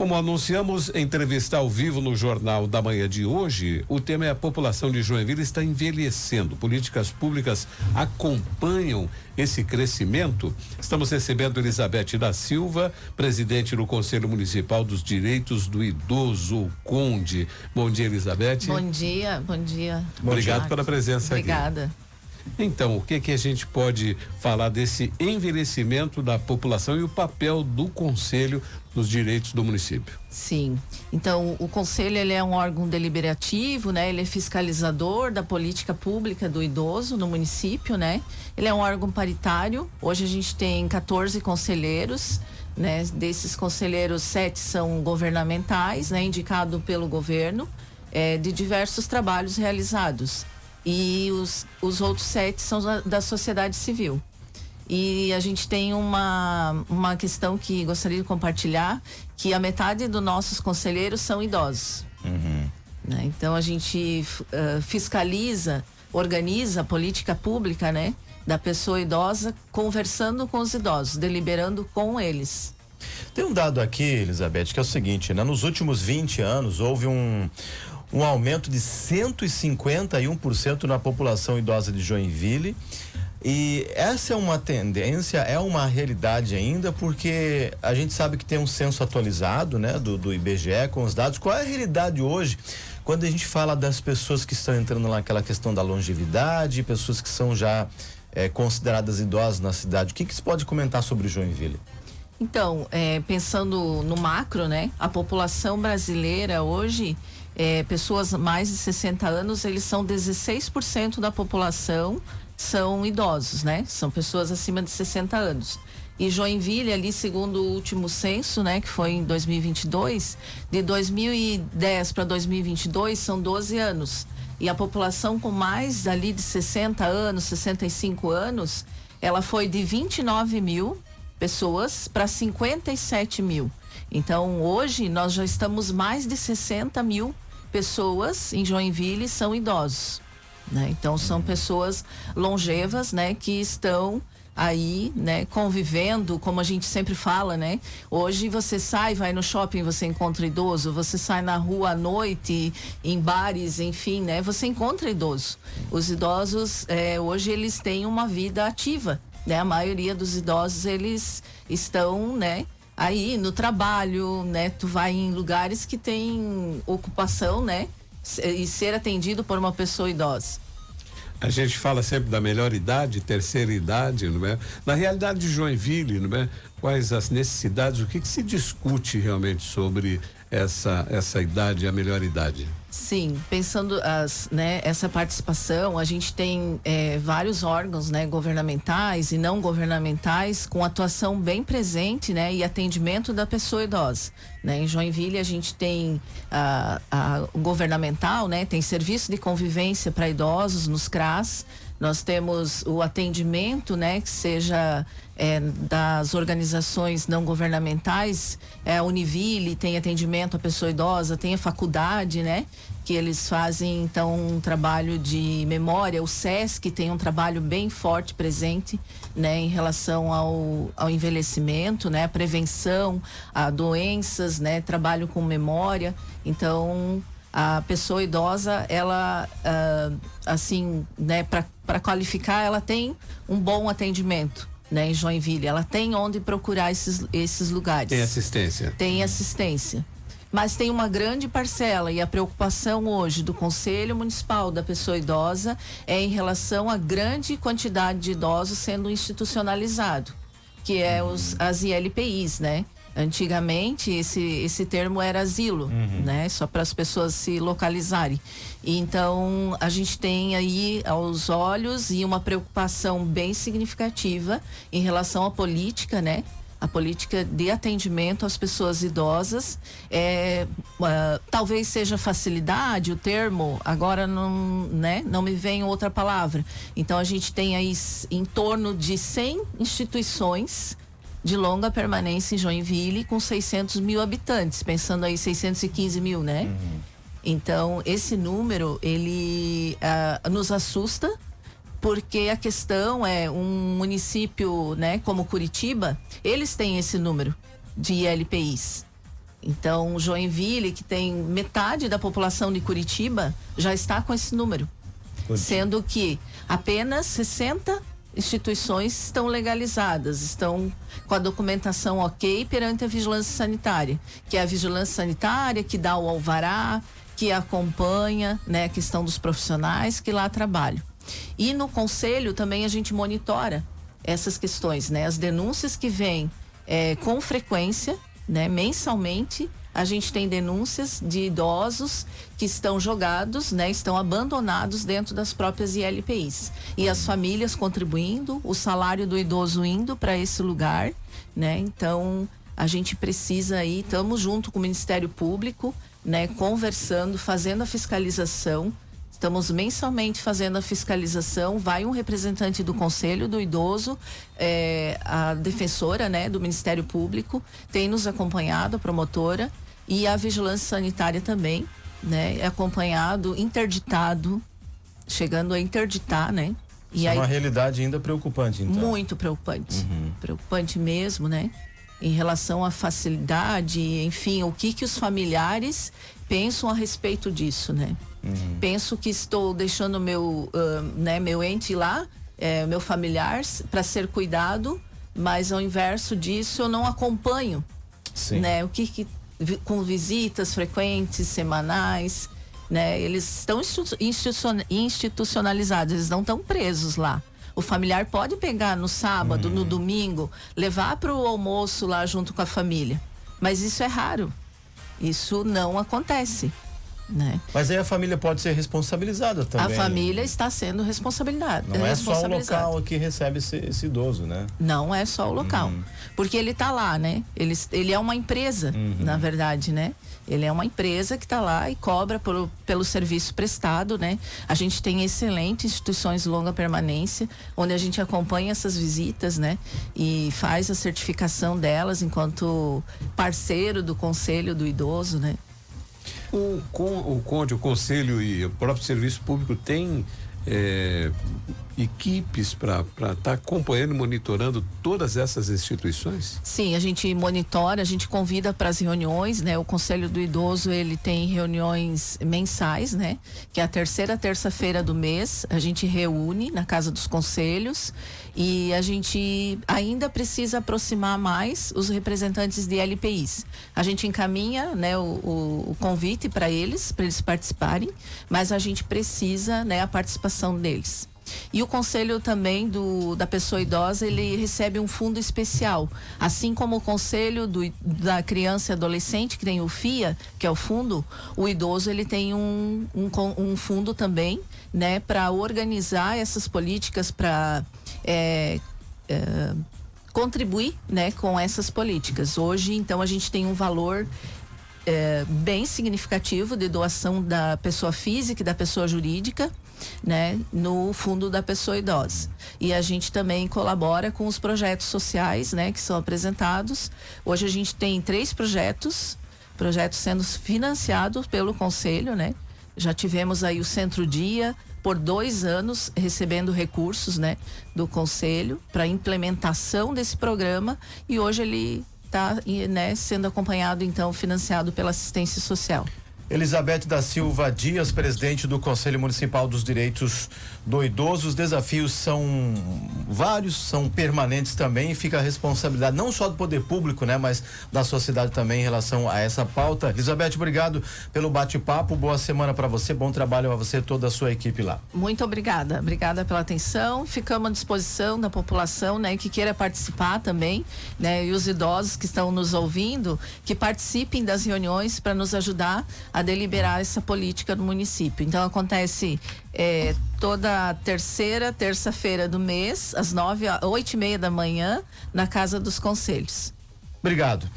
Como anunciamos, entrevista ao vivo no Jornal da Manhã de hoje, o tema é: a população de Joinville está envelhecendo. Políticas públicas acompanham esse crescimento? Estamos recebendo Elizabeth da Silva, presidente do Conselho Municipal dos Direitos do Idoso, o CONDE. Bom dia, Elizabeth. Bom dia. Obrigado pela presença aqui. Obrigada. Então, o que a gente pode falar desse envelhecimento da população e o papel do Conselho nos direitos do município? Sim. Então, o Conselho, ele é um órgão deliberativo, né? Ele é fiscalizador da política pública do idoso no município, né? Ele é um órgão paritário. Hoje a gente tem 14 conselheiros, né? Desses conselheiros, 7 são governamentais, né? Indicado pelo governo, de diversos trabalhos realizados. E os outros 7 são da sociedade civil. E a gente tem uma questão que gostaria de compartilhar, que a metade dos nossos conselheiros são idosos. Né? Então a gente fiscaliza, organiza a política pública, né, da pessoa idosa, conversando com os idosos, deliberando com eles. Tem um dado aqui, Elizabeth, que é o seguinte, né? Nos últimos 20 anos houve um aumento de 151% na população idosa de Joinville. E essa é uma tendência, é uma realidade ainda, porque a gente sabe que tem um censo atualizado, né, do IBGE com os dados. Qual é a realidade hoje quando a gente fala das pessoas que estão entrando naquela questão da longevidade, pessoas que são já consideradas idosas na cidade? O que se pode comentar sobre Joinville? Então, pensando no macro, né, a população brasileira hoje, pessoas mais de 60 anos, eles são 16% da população, são idosos, né? São pessoas acima de 60 anos. E Joinville, ali, segundo o último censo, né, que foi em 2022, de 2010 para 2022 são 12 anos. E a população com mais ali de 60 anos, 65 anos, ela foi de 29 mil pessoas para 57 mil. Então, hoje, nós já estamos mais de 60 mil pessoas em Joinville são idosos, né? Então são pessoas longevas, né, que estão aí, né, convivendo, como a gente sempre fala, né? Hoje você vai no shopping, você encontra idoso, você sai na rua à noite, em bares, enfim, né? Você encontra idoso. Os idosos, hoje eles têm uma vida ativa, né? A maioria dos idosos, eles estão, né, aí no trabalho, né? Tu vai em lugares que tem ocupação, né? E ser atendido por uma pessoa idosa. A gente fala sempre da melhor idade, terceira idade, não é? Na realidade de Joinville, não é? Quais as necessidades, o que se discute realmente sobre essa idade, a melhor idade? Sim, pensando essa participação, a gente tem vários órgãos, né, governamentais e não governamentais com atuação bem presente, né, e atendimento da pessoa idosa, né? Em Joinville a gente tem o governamental, né, tem serviço de convivência para idosos nos CRAS. Nós temos o atendimento, né, que seja das organizações não governamentais, a Univille tem atendimento à pessoa idosa, tem a faculdade, né, que eles fazem então um trabalho de memória. O SESC tem um trabalho bem forte, presente, né, em relação ao envelhecimento, né, prevenção a doenças, né, trabalho com memória. Então a pessoa idosa, ela assim, né, para qualificar, ela tem um bom atendimento, né, em Joinville. Ela tem onde procurar esses lugares. Tem assistência. Tem assistência. Mas tem uma grande parcela, e a preocupação hoje do Conselho Municipal da Pessoa Idosa é em relação à grande quantidade de idosos sendo institucionalizado, que é as ILPIs, né? Antigamente esse termo era asilo, né? Só para as pessoas se localizarem. Então a gente tem aí aos olhos e uma preocupação bem significativa em relação à política, né? A política de atendimento às pessoas idosas. Talvez seja facilidade o termo, agora não, né? Não me vem outra palavra. Então a gente tem aí em torno de 100 instituições de longa permanência em Joinville, com 600 mil habitantes, pensando aí 615 mil, né? Então, esse número, ele nos assusta, porque a questão é um município, né, como Curitiba, eles têm esse número de ILPIs. Então, Joinville, que tem metade da população de Curitiba, já está com esse número. Sendo que apenas 60 instituições estão legalizadas, estão com a documentação ok perante a vigilância sanitária, que é a vigilância sanitária que dá o alvará, que acompanha, né, a questão dos profissionais que lá trabalham. E no conselho também a gente monitora essas questões, né, as denúncias que vêm com frequência, né, mensalmente. A gente tem denúncias de idosos que estão jogados, né, estão abandonados dentro das próprias ILPIs. E as famílias contribuindo, o salário do idoso indo para esse lugar, né? Então, a gente precisa aí, estamos junto com o Ministério Público, né, conversando, fazendo a fiscalização. Estamos mensalmente fazendo a fiscalização, vai um representante do Conselho do Idoso, a defensora, né, do Ministério Público, tem nos acompanhado, a promotora, e a vigilância sanitária também, né, é acompanhado, interditado, chegando a interditar, né. E aí, é uma realidade ainda preocupante, então. Muito preocupante, preocupante mesmo, né, em relação à facilidade, enfim, o que os familiares pensam a respeito disso, né. Penso que estou deixando meu ente lá, meu familiar, para ser cuidado, mas ao inverso disso eu não acompanho. Sim. Né? O que com visitas frequentes, semanais, né? Eles estão institucionalizados, eles não estão presos lá. O familiar pode pegar no sábado, no domingo, levar para o almoço lá junto com a família, mas isso é raro, isso não acontece. Né? Mas aí a família pode ser responsabilizada também. A família está sendo responsabilizada. Não é só o local que recebe esse idoso, né? Não é só o local. Porque ele está lá, né? Ele é uma empresa, na verdade, né? Ele é uma empresa que está lá e cobra pelo serviço prestado, né? A gente tem excelentes instituições de longa permanência, onde a gente acompanha essas visitas, né? E faz a certificação delas enquanto parceiro do Conselho do Idoso, né? O Conselho e o próprio Serviço Público tem equipes para estar acompanhando e monitorando todas essas instituições? Sim, a gente monitora, a gente convida para as reuniões, né? O Conselho do Idoso, ele tem reuniões mensais, né? Que é a terça-feira do mês, a gente reúne na Casa dos Conselhos e a gente ainda precisa aproximar mais os representantes de LPIs. A gente encaminha, né, o convite para eles participarem, mas a gente precisa, né, a participação deles. E o conselho também da pessoa idosa, ele recebe um fundo especial, assim como o conselho da criança e adolescente, que tem o FIA, que é o fundo, o idoso ele tem um fundo também, né, para organizar essas políticas, para contribuir, né, com essas políticas. Hoje, então, a gente tem um valor bem significativo de doação da pessoa física e da pessoa jurídica, né, no fundo da pessoa idosa. E a gente também colabora com os projetos sociais, né, que são apresentados. Hoje a gente tem 3 projetos sendo financiados pelo Conselho, né? Já tivemos aí o Centro Dia por 2 anos recebendo recursos, né, do Conselho para implementação desse programa, e hoje ele está, né, sendo acompanhado, então, financiado pela assistência social. Elizabeth da Silva Dias, presidente do Conselho Municipal dos Direitos do Idoso. Os desafios são vários, são permanentes também, e fica a responsabilidade não só do poder público, né, mas da sociedade também em relação a essa pauta. Elizabeth, obrigado pelo bate-papo, boa semana para você, bom trabalho a você e toda a sua equipe lá. Muito obrigada pela atenção, ficamos à disposição da população, né, que queira participar também, né, e os idosos que estão nos ouvindo, que participem das reuniões para nos ajudar a deliberar essa política no município. Então acontece toda terça-feira do mês, às 8:30 da manhã, na Casa dos Conselhos. Obrigado.